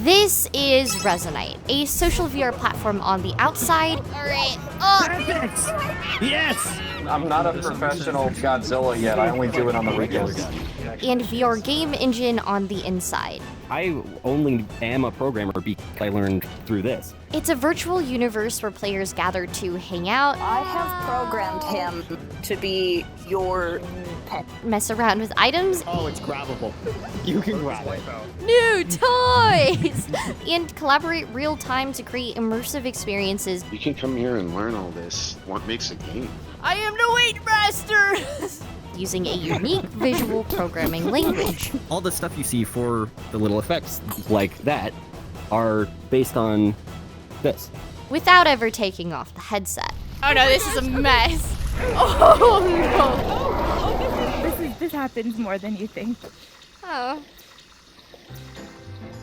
This is Resonite, a social VR platform on the outside. Alright. Yes! I'm not a professional Godzilla yet, I only do it on the weekends. And VR game engine on the inside. I only am a programmer because I learned through this. It's a virtual universe where players gather to hang out. I have programmed him to be your pet. Mess around with items. Oh, it's grabbable. You can grab it. New toys! And collaborate real time to create immersive experiences. You can come here and learn all this. What makes a game? I am the Weight Master! Using a unique visual programming language. All the stuff you see for the little effects like that are based on this. Without ever taking off the headset. Oh no, this is a mess. Oh no. This happens more than you think. Oh.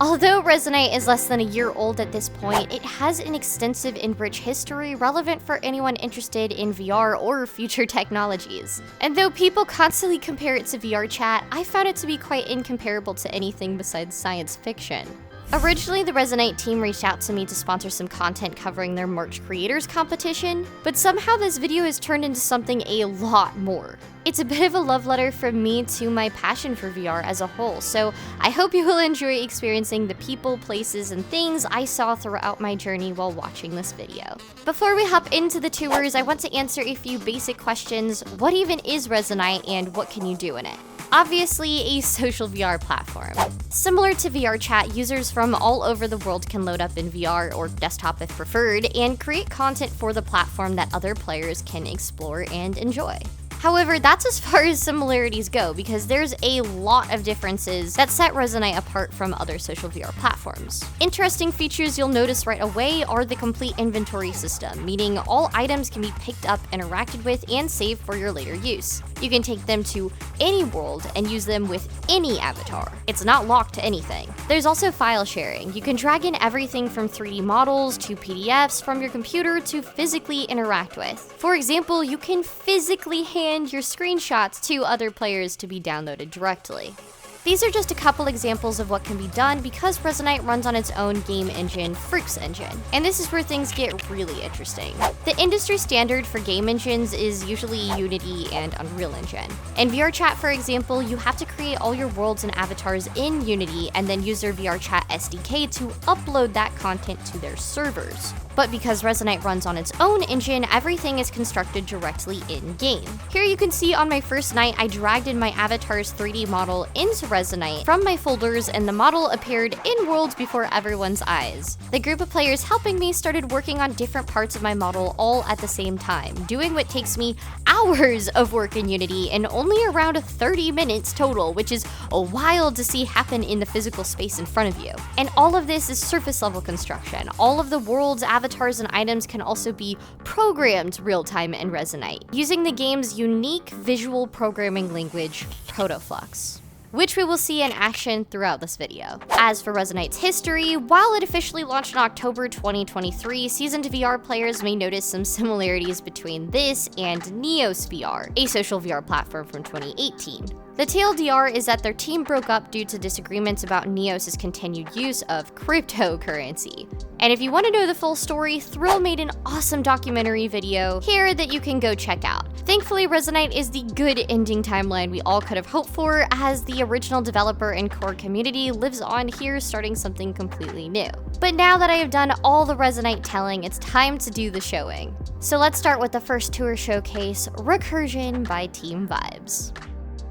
Although Resonite is less than a year old at this point, it has an extensive and rich history relevant for anyone interested in VR or future technologies. And though people constantly compare it to VRChat, I found it to be quite incomparable to anything besides science fiction. Originally, the Resonite team reached out to me to sponsor some content covering their March Creators competition, but somehow this video has turned into something a lot more. It's a bit of a love letter from me to my passion for VR as a whole, so I hope you will enjoy experiencing the people, places, and things I saw throughout my journey while watching this video. Before we hop into the tours, I want to answer a few basic questions. What even is Resonite, and what can you do in it? Obviously, a social VR platform. Similar to VRChat, users from all over the world can load up in VR or desktop if preferred, and create content for the platform that other players can explore and enjoy. However, that's as far as similarities go, because there's a lot of differences that set Resonite apart from other social VR platforms. Interesting features you'll notice right away are the complete inventory system, meaning all items can be picked up, interacted with, and saved for your later use. You can take them to any world and use them with any avatar. It's not locked to anything. There's also file sharing. You can drag in everything from 3D models to PDFs from your computer to physically interact with. For example, you can physically hand your screenshots to other players to be downloaded directly. These are just a couple examples of what can be done because Resonite runs on its own game engine, Fruits Engine. And this is where things get really interesting. The industry standard for game engines is usually Unity and Unreal Engine. In VRChat, for example, you have to create all your worlds and avatars in Unity and then use their VRChat SDK to upload that content to their servers. But because Resonite runs on its own engine, everything is constructed directly in-game. Here you can see on my first night, I dragged in my avatar's 3D model into Resonite from my folders, and the model appeared in worlds before everyone's eyes. The group of players helping me started working on different parts of my model all at the same time, doing what takes me hours of work in Unity and only around 30 minutes total, which is a wild to see happen in the physical space in front of you. And all of this is surface level construction. All of the worlds, avatars, and items can also be programmed real-time in Resonite, using the game's unique visual programming language, Protoflux, which we will see in action throughout this video. As for Resonite's history, while it officially launched in October 2023, seasoned VR players may notice some similarities between this and Neos VR, a social VR platform from 2018. The TLDR is that their team broke up due to disagreements about Neos' continued use of cryptocurrency. And if you want to know the full story, Thrill made an awesome documentary video here that you can go check out. Thankfully, Resonite is the good ending timeline we all could have hoped for, as the original developer and core community lives on here, starting something completely new. But now that I have done all the Resonite telling, it's time to do the showing. So let's start with the first tour showcase, Recursion by Team Vibes.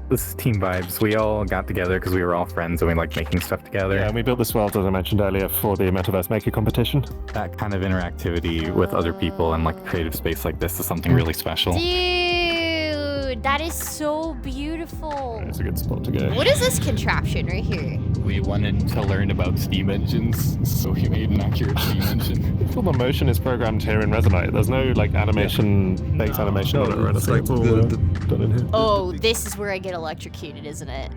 This is Team Vibes. We all got together because we were all friends and we liked making stuff together. Yeah, and we built this world, as I mentioned earlier, for the Metaverse Maker competition. That kind of interactivity with other people and like a creative space like this is something really special. Dude, that is so beautiful. It's a good spot to go. What is this contraption right here? We wanted to learn about steam engines, so we made an accurate steam engine. All the motion is programmed here in Resonite. There's no like animation, baked animation on it, right? It's like all done in here. Oh, this is where I get electrocuted, isn't it?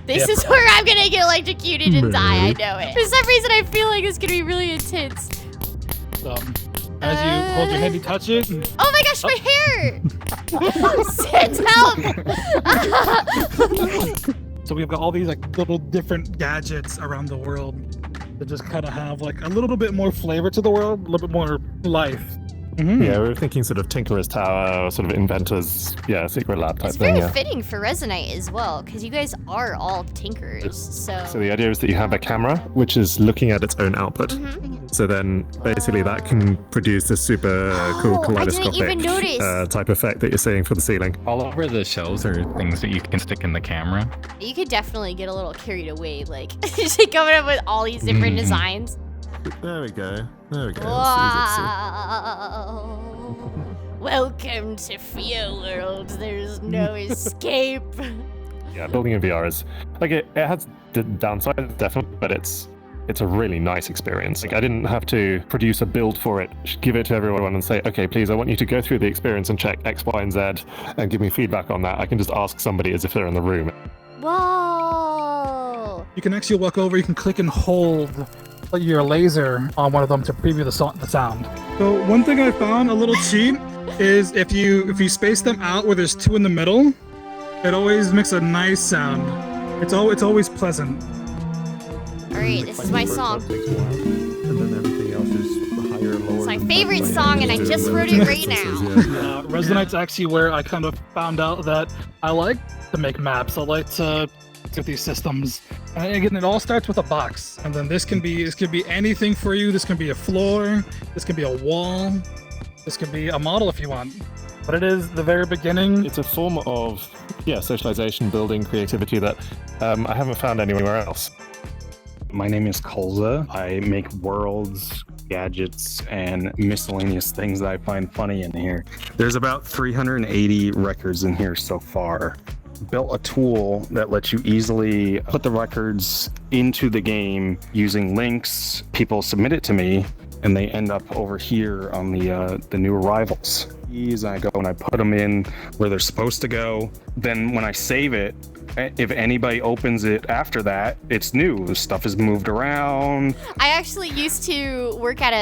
This is where I'm gonna get electrocuted and die, I know it. For some reason, I feel like it's gonna be really intense. As you hold your head, you touch it. Oh my gosh, my hair! Sit down! So we've got all these like little different gadgets around the world. to just kind of have like a little bit more flavor to the world, a little bit more life. Yeah, we were thinking sort of Tinkerer's Tower, sort of Inventor's, secret lab type It's thing. very fitting for Resonite as well, because you guys are all tinkerers, So the idea is that you have a camera which is looking at its own output. So then basically that can produce this super cool kaleidoscopic even notice. type effect that you're seeing for the ceiling. All over the shelves are things that you can stick in the camera. You could definitely get a little carried away, like, just coming up with all these different designs. There we go. Wow. Welcome to PHIA World. There's no escape. Yeah, building in VR is like it has the downsides definitely, but it's a really nice experience. Like I didn't have to produce a build for it, give it to everyone and say, okay, please, I want you to go through the experience and check X, Y, and Z and give me feedback on that. I can just ask somebody as if they're in the room. Whoa. You can actually walk over, you can click and hold your laser on one of them to preview the sound. So one thing I found a little cheat is if you space them out where there's two in the middle, it always makes a nice sound. It's always pleasant. Alright, this is my song. And then everything else is higher, lower. It's my favorite song, and I just wrote it right now. Resonite's actually where I kind of found out that I like to make maps. I like to get these systems. And again, it all starts with a box, and then this can be anything for you. This can be a floor, this can be a wall, this can be a model if you want. But it is the very beginning. It's a form of socialization, building, creativity that I haven't found anywhere else. My name is Kulza. I make worlds, gadgets, and miscellaneous things that I find funny in here. There's about 380 records in here so far. Built a tool that lets you easily put the records into the game using links. People submit it to me, and they end up over here on the new arrivals. I go and I put them in where they're supposed to go. Then when I save it, if anybody opens it after that, it's new. The stuff is moved around. I actually used to work at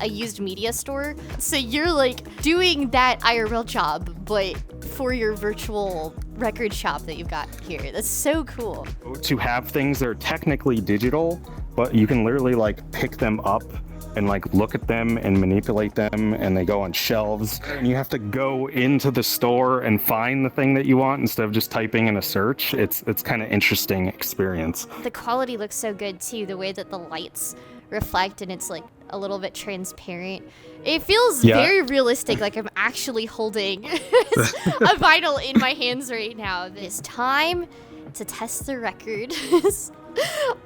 a used media store. So you're like doing that IRL job, but for your virtual record shop that you've got here. That's so cool. To have things that are technically digital, but you can literally like pick them up and like look at them and manipulate them, and they go on shelves, and you have to go into the store and find the thing that you want instead of just typing in a search. It's kind of interesting experience. The quality looks so good too, the way that the lights reflect and it's like a little bit transparent. It feels very realistic, like I'm actually holding a vinyl in my hands right now. It's time to test the record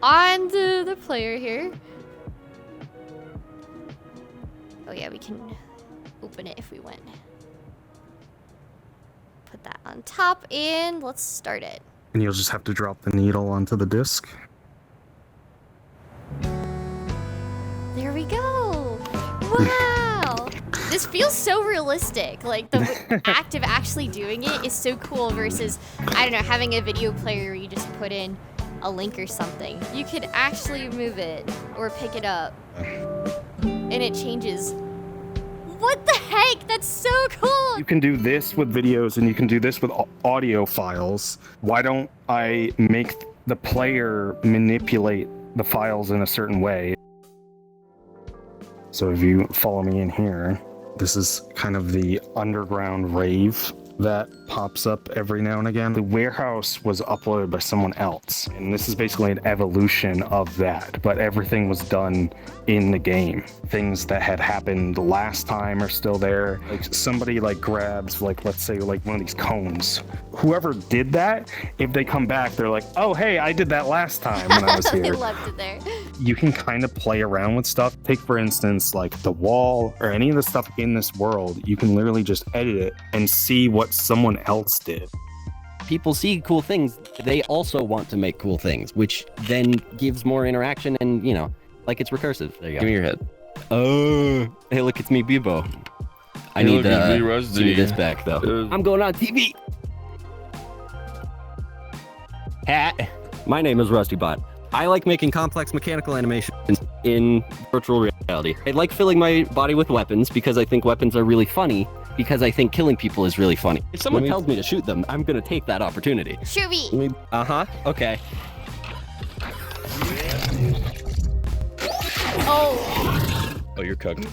on the player here. Oh yeah, we can open it if we want. Put that on top and let's start it. And you'll just have to drop the needle onto the disc. There we go. Wow. This feels so realistic. Like the act of actually doing it is so cool versus, I don't know, having a video player where you just put in a link or something. You could actually move it or pick it up and it changes. What the heck? That's so cool. You can do this with videos and you can do this with audio files. Why don't I make the player manipulate the files in a certain way? So if you follow me in here, this is kind of the underground rave that pops up every now and again. The warehouse was uploaded by someone else, and this is basically an evolution of that, but everything was done in the game. Things that had happened last time are still there. Like somebody like grabs, like let's say like one of these cones. Whoever did that, if they come back, they're like, oh hey, I did that last time when I was here. They loved it there. You can kind of play around with stuff. Take for instance, like the wall or any of the stuff in this world, you can literally just edit it and see what someone else did. People see cool things, they also want to make cool things, which then gives more interaction and, you know, like it's recursive. There you go. Give me your head. Oh, hey, look, it's me, Bebo. I need this back, though. I'm going on TV. My name is Rustybot. I like making complex mechanical animations in virtual reality. I like filling my body with weapons because I think weapons are really funny, because I think killing people is really funny. If someone tells me to shoot them, I'm gonna take that opportunity. Shoot me. Uh-huh, okay. you're cooked.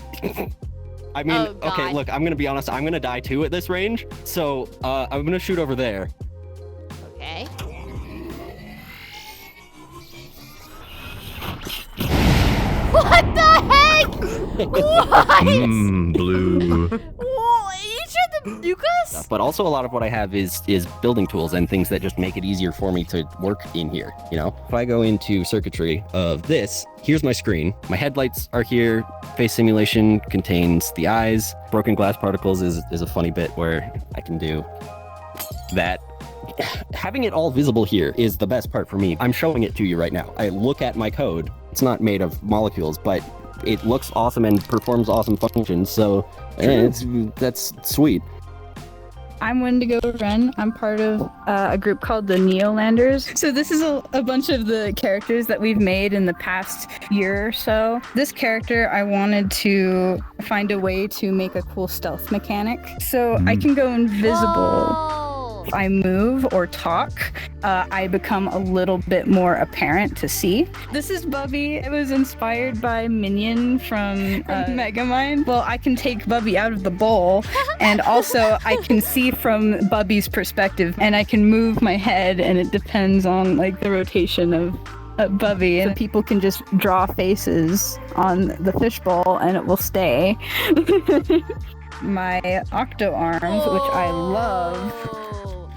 I mean, Oh, God. okay, look, I'm gonna be honest. I'm gonna die too at this range, so I'm gonna shoot over there. Okay. What the heck? What? Blue. Whoa, each of the Lucas? But also a lot of what I have is building tools and things that just make it easier for me to work in here, you know? If I go into circuitry of this, here's my screen. My headlights are here. Face simulation contains the eyes. Broken glass particles is a funny bit where I can do that. Having it all visible here is the best part for me. I'm showing it to you right now. I look at my code. It's not made of molecules, but it looks awesome and performs awesome functions, so that's sweet. I'm WendigoWren. I'm part of a group called the Neolanders. So this is a bunch of the characters that we've made in the past year or so. This character, I wanted to find a way to make a cool stealth mechanic. So I can go invisible. Whoa. If I move or talk, I become a little bit more apparent to see. This is Bubby. It was inspired by Minion from Megamind. Well, I can take Bubby out of the bowl, and also I can see from Bubby's perspective, and I can move my head, and it depends on like the rotation of Bubby, and people can just draw faces on the fishbowl, and it will stay. My octo arms, which I love.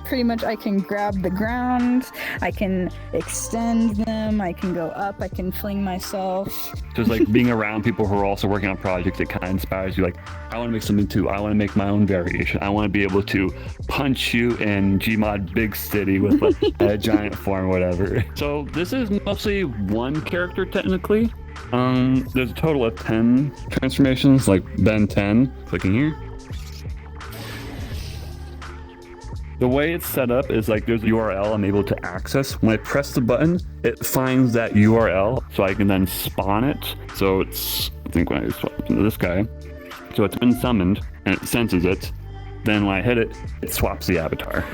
Pretty much I can grab the ground, I can extend them, I can go up, I can fling myself. So it's like being around people who are also working on projects, it kind of inspires you. Like, I want to make something too. I want to make my own variation. I want to be able to punch you in Gmod Big City with like, a giant form or whatever. So this is mostly one character technically. There's a total of 10 transformations, like Ben 10. Clicking here. The way it's set up is like there's a URL I'm able to access. When I press the button, it finds that URL, so I can then spawn it. So it's, I think when I swap into this guy, so it's been summoned and it senses it. Then when I hit it, it swaps the avatar.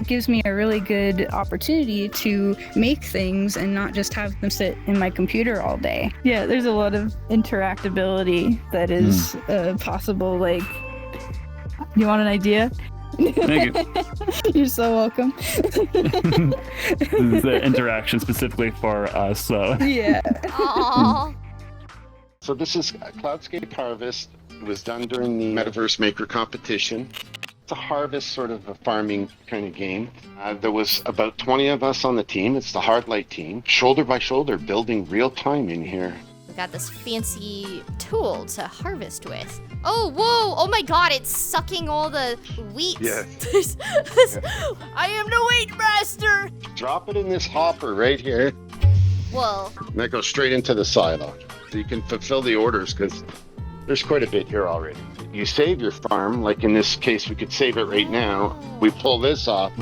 It gives me a really good opportunity to make things and not just have them sit in my computer all day. Yeah, there's a lot of interactability that is possible. Like, you want an idea? Thank you. You're so welcome. This is the interaction specifically for us, so. Yeah. Aww. So this is Cloudscape Harvest. It was done during the Metaverse Maker competition. It's a harvest, sort of a farming kind of game. There was about 20 of us on the team. It's the Hardlight team, shoulder by shoulder, building real time in here. We got this fancy tool to harvest with. Oh, whoa! Oh my god, it's sucking all the wheat. Yes. I am the wheat master! Drop it in this hopper right here. Whoa. And that goes straight into the silo. So you can fulfill the orders because there's quite a bit here already. You save your farm, like in this case, we could save it right now. We pull this off,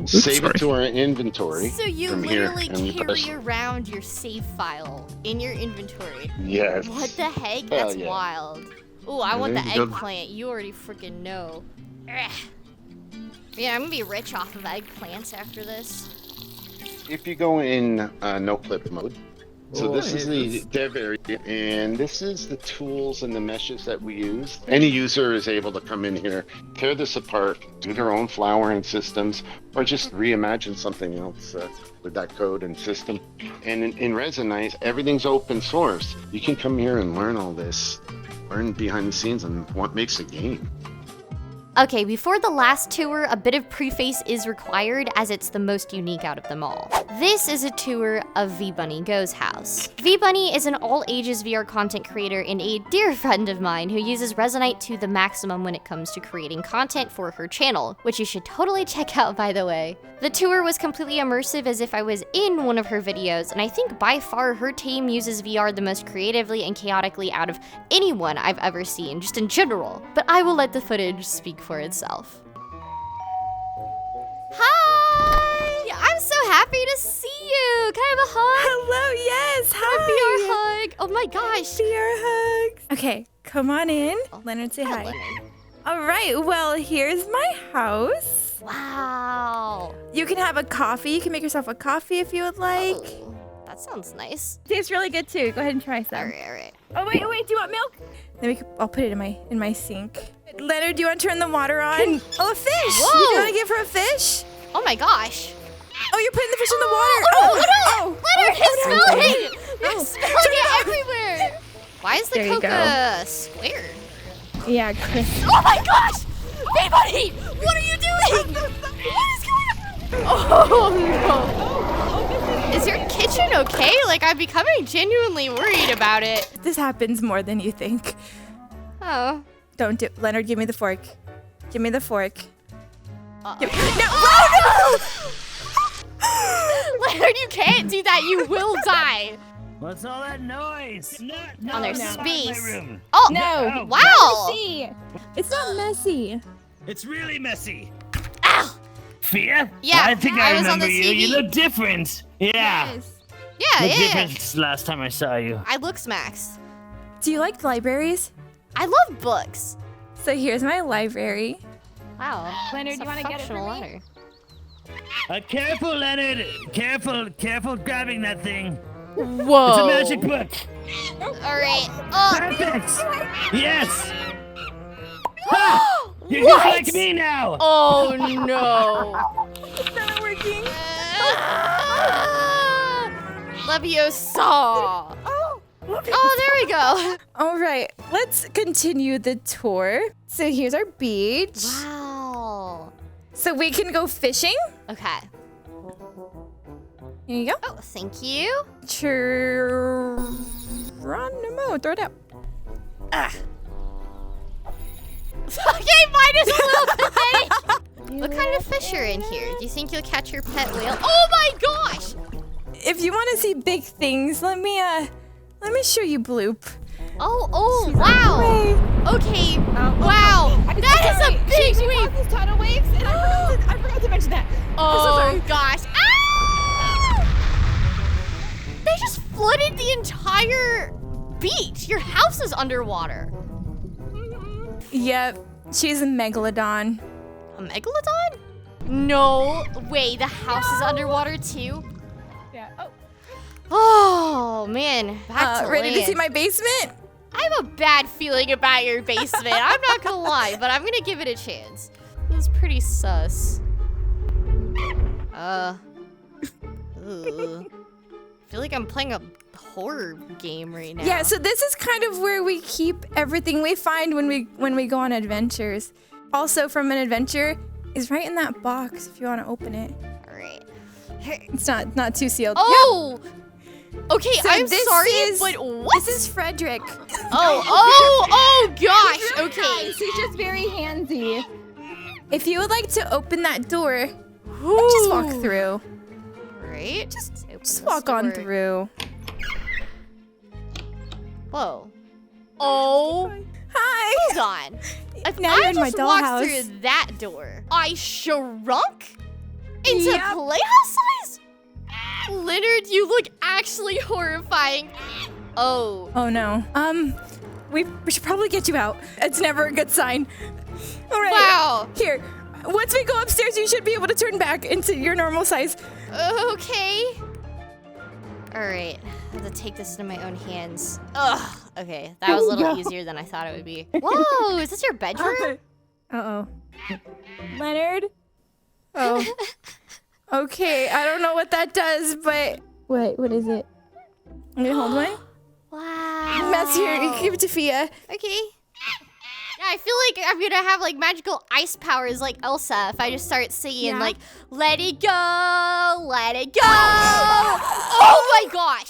save it to our inventory. So you from here, literally and carry around your save file in your inventory. Yes. What the heck? Hell That's yeah. wild. Ooh, I want the there you go. eggplant. You already freaking know. Ugh. Yeah, I'm gonna be rich off of eggplants after this. If you go in no clip mode, so this is the dev area, and this is the tools and the meshes that we use. Any user is able to come in here, tear this apart, do their own flowering systems, or just reimagine something else with that code and system. And in Resonite, everything's open source. You can come here and learn all this, learn behind the scenes on what makes a game. Okay, before the last tour, a bit of preface is required as it's the most unique out of them all. This is a tour of VBunny Go's house. VBunny is an all-ages VR content creator and a dear friend of mine who uses Resonite to the maximum when it comes to creating content for her channel, which you should totally check out, by the way. The tour was completely immersive as if I was in one of her videos, and I think by far her team uses VR the most creatively and chaotically out of anyone I've ever seen, just in general. But I will let the footage speak for itself. Hi! I'm so happy to see you! Can I have a hug? Hello, yes! Hi! VR hug! Oh my gosh! VR hug! Okay, come on in. Leonard, say hi. All right, well, here's my house. Wow! You can have a coffee. You can make yourself a coffee if you would like. Oh, That sounds nice. Tastes really good too. Go ahead and try some. All right. Oh wait, do you want milk? I'll put it in my sink. Leonard, do you want to turn the water on? Oh, a fish! Whoa. You want to give her a fish? Oh my gosh. Oh, you're putting the fish in the water. Oh no! Leonard, it's spilling! It's spilling it everywhere. Why is the There you coca square? Yeah, Chris. Oh my gosh! VBunny! What are you doing? What is going on? Oh no! Is your kitchen okay? Like, I'm becoming genuinely worried about it. This happens more than you think. Oh. Don't do Leonard, give me the fork. Give me the fork. No! No! Leonard, you can't do that. You will die. What's all that noise? On their space. Oh, No! Wow! Messy. It's not messy. It's really messy. Ow! Fia? Yeah, I think I I was on the remember you. You TV. look different. Yeah. Yeah, Look yeah. different last time I saw you. I look smacks. Do you like libraries? I love books. So here's my library. Wow. Leonard, It's you a wanna get it for functional me? letter. Careful, Leonard. Careful grabbing that thing. Whoa. It's a magic book. All right. Oh. Perfect. Yes. Ha! You're What? just like me now. Oh no. It's not working. Leviosa. Oh, there we go. All right, let's continue the tour. So here's our beach. Wow. So we can go fishing. Okay. Here you go. Oh, thank you. Geronimo, throw it out. Ah. Okay, mine is a little pathetic. What kind of fish are in here? Do you think you'll catch your pet whale? Oh my gosh! If you want to see big things, let me show you Bloop. Oh, wow. Okay, wow. That is a big wave. These tidal waves, and I forgot to mention that. Oh gosh. Ah! They just flooded the entire beach. Your house is underwater. Yep, she's a megalodon. A megalodon? No way, the house is underwater too? Yeah. Oh man, back to ready to land. see my basement? I have a bad feeling about your basement. I'm not gonna lie, but I'm gonna give it a chance. It was pretty sus. Ugh. I feel like I'm playing a horror game right now. Yeah, so this is kind of where we keep everything we find when we go on adventures. Also, from an adventure is right in that box if you want to open it. All right. It's not too sealed. Oh. Yep. Okay, So I'm this sorry, is- but what? This is Frederick. Oh gosh. Okay. He's just very handsy. If you would like to open that door, just walk through. Right. Just walk on through. Whoa. Oh. Hi. Hold on. If Now you're I in my just walked dollhouse. through that door, I shrunk into Yep. playhouse size? Leonard, you look actually horrifying. Oh. Oh no. We should probably get you out. It's never a good sign. All right. Wow. Here. Once we go upstairs, you should be able to turn back into your normal size. Okay. All right. I have to take this into my own hands. Ugh. Okay. That was a little easier than I thought it would be. Whoa. Is this your bedroom? Uh-oh. Leonard? Oh. Okay, I don't know what that does, but... Wait, what is it? I'm gonna hold one. Wow. That's here, you can give it to Fia. Okay. Yeah, I feel like I'm gonna have like magical ice powers like Elsa if I just start singing like, let it go, let it go. Oh my gosh.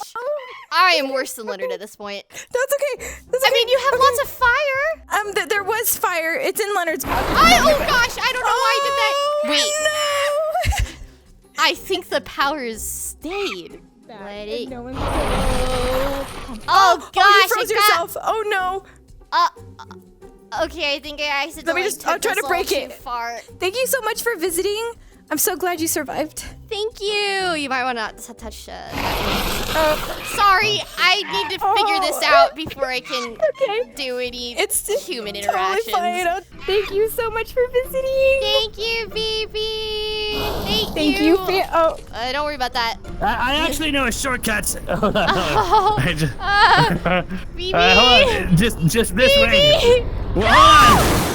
I am worse than Leonard at this point. That's okay. I mean, you have lots of fire. There was fire. It's in Leonard's pocket. Oh gosh, I don't know why I did that. Wait. No. I think the powers stayed. Let it no go. Oh gosh, you froze yourself. Oh no. Okay, I think I accidentally Let me just took try this to break a little it. too far. Thank you so much for visiting. I'm so glad you survived. Thank you. You might want to not touch. Sorry, I need to figure this out before I can do any human interactions. Totally fine. Thank you so much for visiting. Thank you, BB. Thank you. Don't worry about that. I actually know a shortcut. Hold on. BB. Hold on. Just this way. Well, hold on.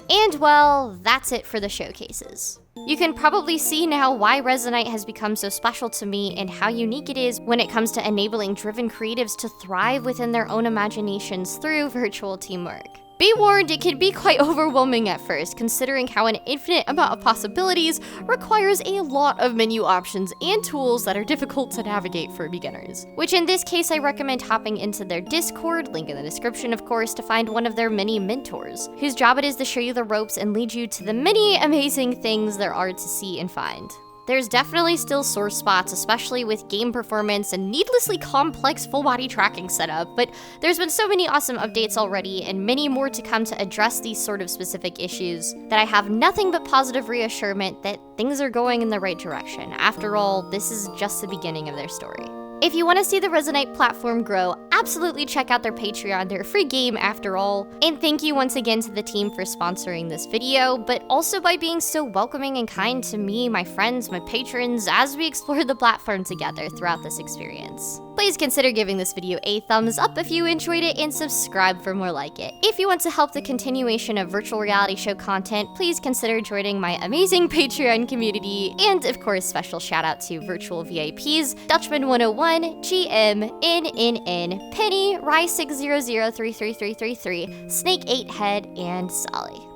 And well, that's it for the showcases. You can probably see now why Resonite has become so special to me and how unique it is when it comes to enabling driven creatives to thrive within their own imaginations through virtual teamwork. Be warned, it can be quite overwhelming at first, considering how an infinite amount of possibilities requires a lot of menu options and tools that are difficult to navigate for beginners. Which in this case, I recommend hopping into their Discord, link in the description of course, to find one of their many mentors, whose job it is to show you the ropes and lead you to the many amazing things there are to see and find. There's definitely still sore spots, especially with game performance and needlessly complex full body tracking setup, but there's been so many awesome updates already and many more to come to address these sort of specific issues that I have nothing but positive reassurance that things are going in the right direction. After all, this is just the beginning of their story. If you want to see the Resonite platform grow, absolutely check out their Patreon. They're a free game after all. And thank you once again to the team for sponsoring this video, but also by being so welcoming and kind to me, my friends, my patrons, as we explore the platform together throughout this experience. Please consider giving this video a thumbs up if you enjoyed it and subscribe for more like it. If you want to help the continuation of virtual reality show content, please consider joining my amazing Patreon community. And of course, special shout out to virtual VIPs, Dutchman101, GM, NNN, Penny, Rye600333333, Snake8Head, and Solly.